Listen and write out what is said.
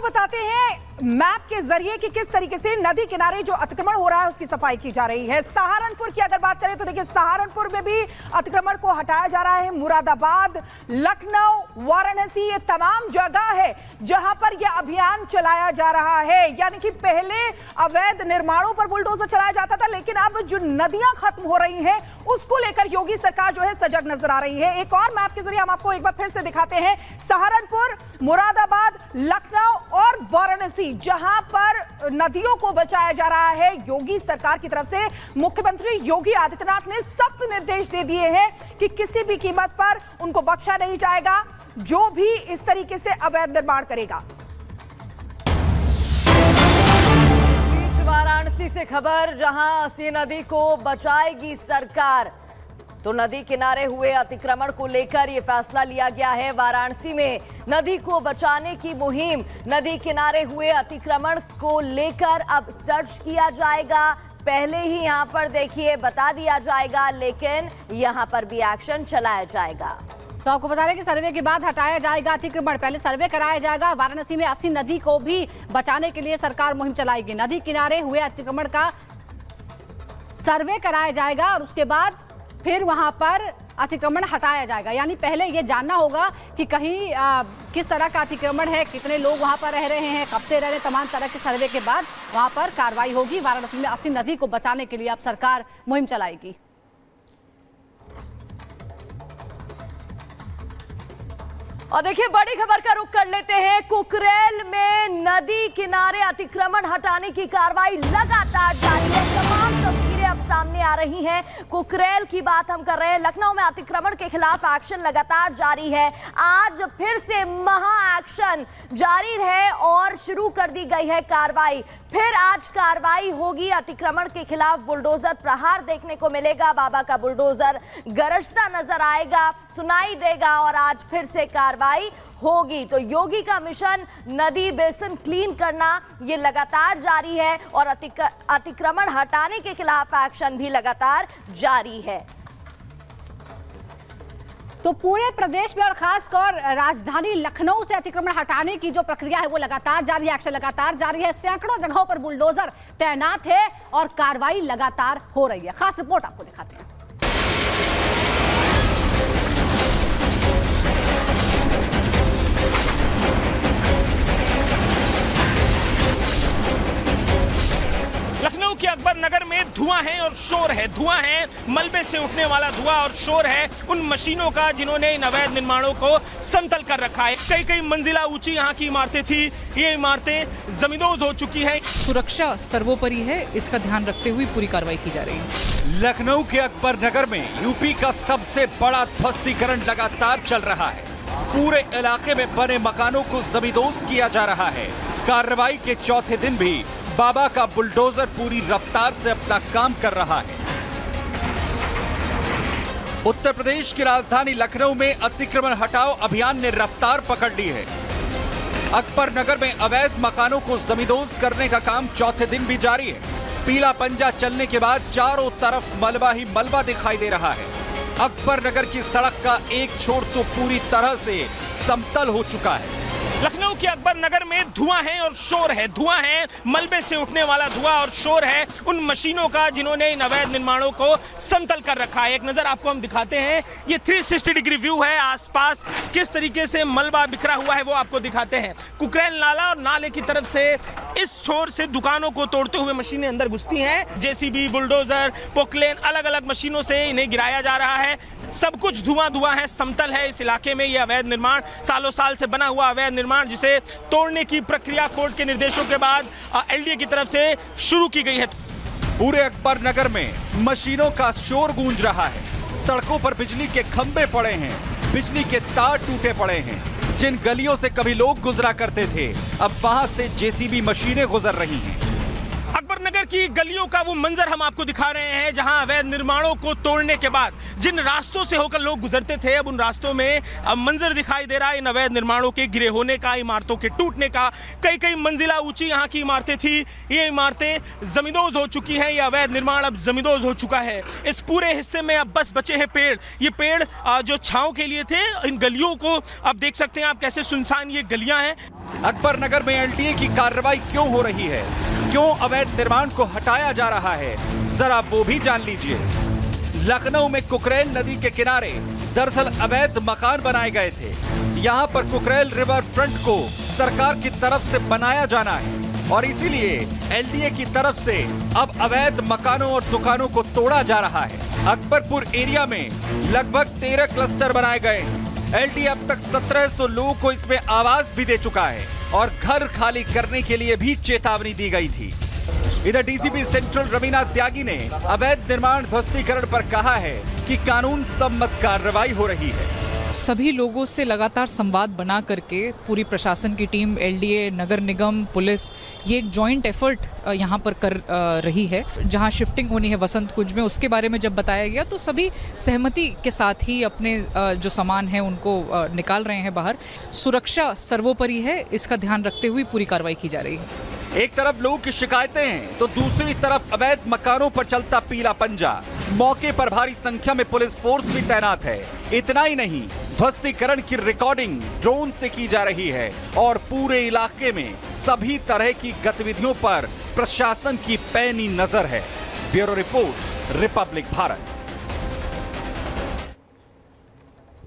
बताते हैं मैप के जरिए कि किस तरीके से नदी किनारे जो अतिक्रमण हो रहा है उसकी सफाई की जा रही है। सहारनपुर की अगर बात करें तो देखिए सहारनपुर में भी अतिक्रमण को हटाया जा रहा है। मुरादाबाद, लखनऊ, वाराणसी, ये तमाम जगह है जहां पर यह अभियान चलाया जा रहा है। यानी कि पहले अवैध निर्माणों पर बुलडोजर चलाया जाता था, लेकिन अब जो नदियां खत्म हो रही हैं उसको लेकर योगी सरकार जो है सजग नजर आ रही है। एक और मैप के जरिए हम आपको एक बार फिर से दिखाते हैं। सहारनपुर, मुरादाबाद, लखनऊ और वाराणसी जहां पर नदियों को बचाया जा रहा है। योगी सरकार की तरफ से मुख्यमंत्री योगी आदित्यनाथ ने सख्त निर्देश दे दिए हैं कि किसी भी कीमत पर उनको बख्शा नहीं जाएगा जो भी इस तरीके से अवैध निर्माण करेगा। वाराणसी से खबर, जहां अस्सी नदी को बचाएगी सरकार, तो नदी किनारे हुए अतिक्रमण को लेकर यह फैसला लिया गया है। वाराणसी में नदी को बचाने की मुहिम, नदी किनारे हुए अतिक्रमण को लेकर अब सर्च किया जाएगा। पहले ही यहां पर देखिए बता दिया जाएगा, लेकिन यहां पर भी एक्शन चलाया जाएगा। तो आपको बता दें कि सर्वे के बाद हटाया जाएगा अतिक्रमण। पहले सर्वे कराया जाएगा। वाराणसी में अस्सी नदी को भी बचाने के लिए सरकार मुहिम चलाएगी। नदी किनारे हुए अतिक्रमण का सर्वे कराया जाएगा और उसके बाद फिर वहां पर अतिक्रमण हटाया जाएगा। यानी पहले ये जानना होगा कि कहीं किस तरह का अतिक्रमण है, कितने लोग वहां पर रह रहे हैं, कब से रह रहे हैं। तमाम तरह के सर्वे के बाद वहां पर कार्रवाई होगी। वाराणसी में अस्सी नदी को बचाने के लिए अब सरकार मुहिम चलाएगी। और देखिए बड़ी खबर का रुख कर लेते हैं। कुकरेल में नदी किनारे अतिक्रमण हटाने की कार्रवाई लगातार जारी है। तमाम तस्वीरें अब सामने आ रही हैं। कुकरेल की बात हम कर रहे हैं। लखनऊ में अतिक्रमण के खिलाफ एक्शन लगातार जारी है। आज फिर से महा एक्शन जारी है और शुरू कर दी गई है कार्रवाई। फिर आज कार्रवाई होगी। अतिक्रमण के खिलाफ बुलडोजर प्रहार देखने को मिलेगा। बाबा का बुलडोजर गरजता नजर आएगा, सुनाई देगा और आज फिर से कार्रवाई होगी। तो योगी का मिशन नदी बेसिन क्लीन करना ये लगातार जारी है और अतिक्रमण हटाने के खिलाफ एक्शन भी लगातार जारी है। तो पूरे प्रदेश में और खासकर राजधानी लखनऊ से अतिक्रमण हटाने की जो प्रक्रिया है वो लगातार जारी है। एक्शन लगातार जारी है। सैकड़ों जगहों पर बुलडोजर तैनात है और कार्रवाई लगातार हो रही है। खास रिपोर्ट आपको दिखाते हैं। लखनऊ के अकबर नगर में धुआं है और शोर है। धुआं है, मलबे से उठने वाला धुआं और शोर है उन मशीनों का जिन्होंने इन अवैध निर्माणों को समतल कर रखा है। कई कई मंजिला ऊंची यहाँ की इमारतें थी, ये इमारतें जमींदोज हो चुकी हैं। सुरक्षा सर्वोपरि है, इसका ध्यान रखते हुए पूरी कार्रवाई की जा रही है। लखनऊ के अकबर नगर में यूपी का सबसे बड़ा ध्वस्तीकरण लगातार चल रहा है। पूरे इलाके में बने मकानों को जमींदोज किया जा रहा है। कार्रवाई के चौथे दिन भी बाबा का बुलडोजर पूरी रफ्तार से अपना काम कर रहा है। उत्तर प्रदेश की राजधानी लखनऊ में अतिक्रमण हटाओ अभियान ने रफ्तार पकड़ ली है। अकबर नगर में अवैध मकानों को जमींदोज करने का काम चौथे दिन भी जारी है। पीला पंजा चलने के बाद चारों तरफ मलबा ही मलबा दिखाई दे रहा है। अकबर नगर की सड़क का एक छोर तो पूरी तरह से समतल हो चुका है। लखनऊ के अकबर नगर में धुआं है और शोर है। धुआं है, मलबे से उठने वाला धुआं और शोर है उन मशीनों का जिन्होंने इन अवैध निर्माणों को समतल कर रखा है। एक नजर आपको हम दिखाते हैं। ये 360 डिग्री व्यू है। आसपास किस तरीके से मलबा बिखरा हुआ है वो आपको दिखाते हैं। कुकरेल नाला और नाले की तरफ से इस छोर से दुकानों को तोड़ते हुए मशीनें अंदर घुसती हैं। जेसीबी, बुलडोजर, पोकलेन, अलग अलग मशीनों से इन्हें गिराया जा रहा है। सब कुछ धुआं धुआं है, समतल है इस इलाके में। यह अवैध निर्माण, सालों साल से बना हुआ अवैध निर्माण, जिसे तोड़ने की प्रक्रिया कोर्ट के निर्देशों के बाद एलडीए की तरफ से शुरू की गई है। पूरे अकबर नगर में मशीनों का शोर गूंज रहा है। सड़कों पर बिजली के खंभे पड़े हैं, बिजली के तार टूटे पड़े हैं। जिन गलियों से कभी लोग गुजरा करते थे, अब वहां से जेसीबी मशीनें गुजर रही हैं। अकबर अकबर नगर की गलियों का वो मंजर हम आपको दिखा रहे हैं, जहां अवैध निर्माणों को तोड़ने के बाद जिन रास्तों से होकर लोग गुजरते थे, अब उन रास्तों में अब मंजर दिखाई दे रहा है इन अवैध निर्माणों के गिरे होने का, इमारतों के टूटने का। कई कई मंजिला ऊंची यहाँ की इमारतें थी, ये इमारतें जमींदोज हो चुकी हैं, ये अवैध निर्माण अब जमींदोज हो चुका है। इस पूरे हिस्से में अब बस बचे हैं पेड़। ये पेड़ जो छांव के लिए थे, इन गलियों को अब देख सकते हैं आप कैसे सुनसान ये गलियां हैं। अकबर नगर में एलडीए की कार्रवाई क्यों हो रही है, क्यों अवैध निर्माण को हटाया जा रहा है, जरा वो भी जान लीजिए। लखनऊ में कुकरेल नदी के किनारे दरअसल अवैध मकान बनाए गए थे। यहाँ पर कुकरेल रिवर फ्रंट को सरकार की तरफ से बनाया जाना है और इसीलिए एलडीए की तरफ से अब अवैध मकानों और दुकानों को तोड़ा जा रहा है। अकबरपुर एरिया में लगभग 13 क्लस्टर बनाए गए। एलडीए अब तक 1700 लोगों को इसमें आवास भी दे चुका है और घर खाली करने के लिए भी चेतावनी दी गई थी। इधर डीसीपी सेंट्रल रवीना त्यागी ने अवैध निर्माण ध्वस्तीकरण पर कहा है कि कानून सम्मत कार्रवाई हो रही है। सभी लोगों से लगातार संवाद बना करके पूरी प्रशासन की टीम, एलडीए, नगर निगम, पुलिस, ये एक जॉइंट एफर्ट यहाँ पर कर रही है। जहाँ शिफ्टिंग होनी है वसंत कुंज में, उसके बारे में जब बताया गया तो सभी सहमति के साथ ही अपने जो सामान है उनको निकाल रहे हैं बाहर। सुरक्षा सर्वोपरि है, इसका ध्यान रखते हुए पूरी कार्रवाई की जा रही है। एक तरफ लोगों की शिकायतें हैं तो दूसरी तरफ अवैध मकानों पर चलता पीला पंजा। मौके पर भारी संख्या में पुलिस फोर्स भी तैनात है। इतना ही नहीं, ध्वस्तीकरण की रिकॉर्डिंग ड्रोन से की जा रही है और पूरे इलाके में सभी तरह की गतिविधियों पर प्रशासन की पैनी नजर है। Bureau report, Republic Bharat.